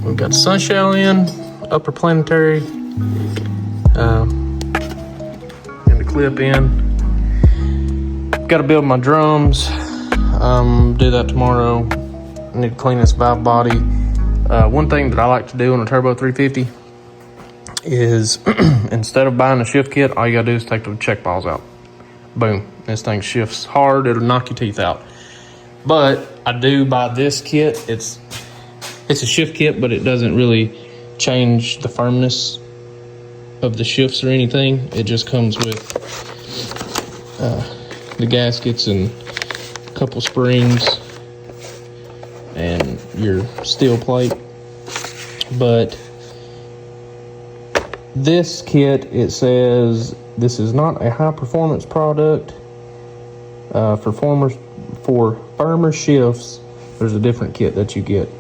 We've got sunshell in, upper planetary, and the clip in. Got to build my drums. Do that tomorrow. I need to clean this valve body. One thing that I like to do on a Turbo 350 is instead of buying a shift kit, all you gotta do is take the check balls out. Boom, this thing shifts hard, it'll knock your teeth out. But I do buy this kit. It's a shift kit, but it doesn't really change the firmness of the shifts or anything. It just comes with the gaskets and a couple springs and your steel plate. But this kit, it says this is not a high performance product. For firmer shifts, there's a different kit that you get.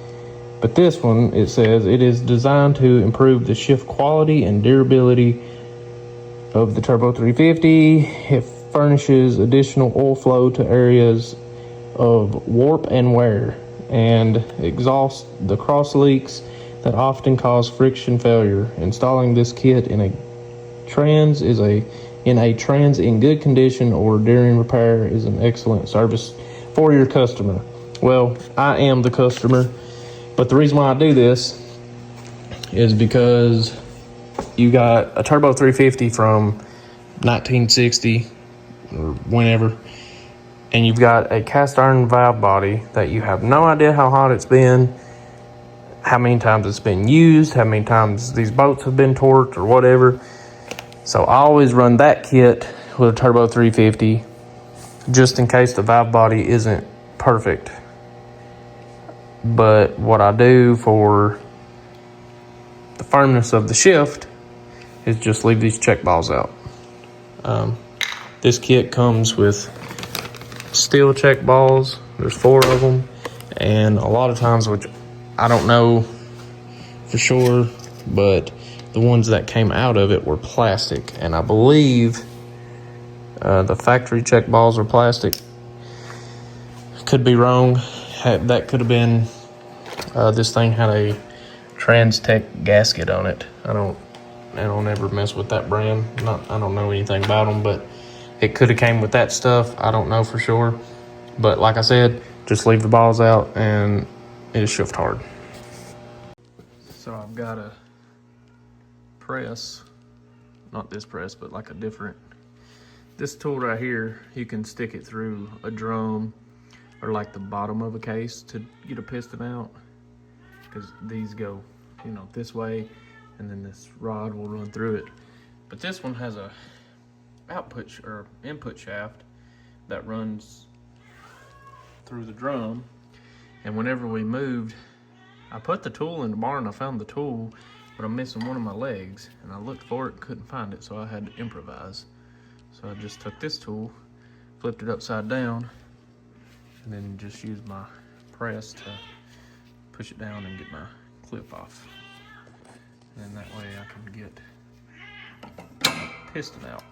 But this one, it says it is designed to improve the shift quality and durability of the Turbo 350. It furnishes additional oil flow to areas of warp and wear and exhausts the cross leaks that often cause friction failure. Installing this kit in a trans in good condition or during repair is an excellent service for your customer. Well, I am the customer, but the reason why I do this is because you got a Turbo 350 from 1960 or whenever, and you've got a cast iron valve body that you have no idea how hot it's been, how many times it's been used, how many times these bolts have been torqued or whatever. So I always run that kit with a Turbo 350 just in case the valve body isn't perfect. But what I do for the firmness of the shift is just leave these check balls out. This kit comes with steel check balls. There's 4 of them, And a lot of times, which I don't know for sure, but the ones that came out of it were plastic. And I believe the factory check balls are plastic. Could be wrong. That could have been, this thing had a Trans-Tech gasket on it. I don't ever mess with that brand. I don't know anything about them, but it could have came with that stuff. I don't know for sure. But like I said, just leave the balls out and it'll shift hard. So I've got a press, not this press, but like a different, this tool right here, you can stick it through a drum or like the bottom of a case to get a piston out, because these go, you know, this way, and then this rod will run through it. But this one has a output or input shaft that runs through the drum. And whenever we moved, I put the tool in the barn, I found the tool, but I'm missing one of my legs, and I looked for it, couldn't find it, so I had to improvise. So I just took this tool, flipped it upside down, and then just used my press to push it down and get my clip off. And that way I can get the piston out.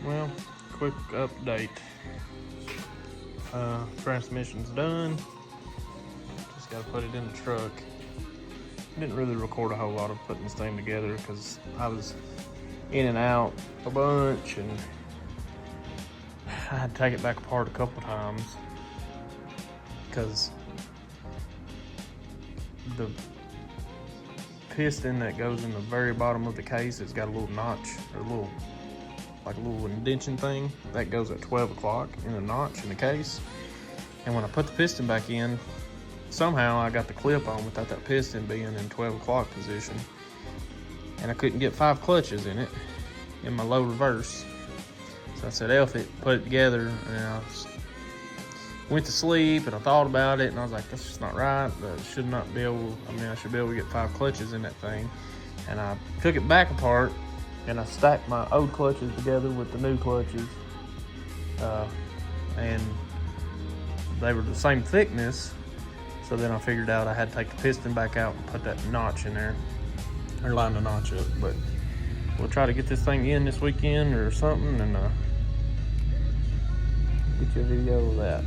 Well, quick update. Transmission's done. Just gotta put it in the truck. Didn't really record a whole lot of putting this thing together because I was in and out a bunch, and I had to take it back apart a couple times because the piston that goes in the very bottom of the case, it's got a little notch, or a little indention thing that goes at 12 o'clock in a notch in the case. And when I put the piston back in, somehow I got the clip on without that piston being in 12 o'clock position, and I couldn't get 5 clutches in it in my low reverse. So I said, F it, put it together, and I went to sleep, and I thought about it, and I was like, that's just not right. I should not be able, I should be able to get 5 clutches in that thing. And I took it back apart, and I stacked my old clutches together with the new clutches, and they were the same thickness. So then I figured out I had to take the piston back out and put that notch in there, or line the notch up. But we'll try to get this thing in this weekend or something, and get you a video of that.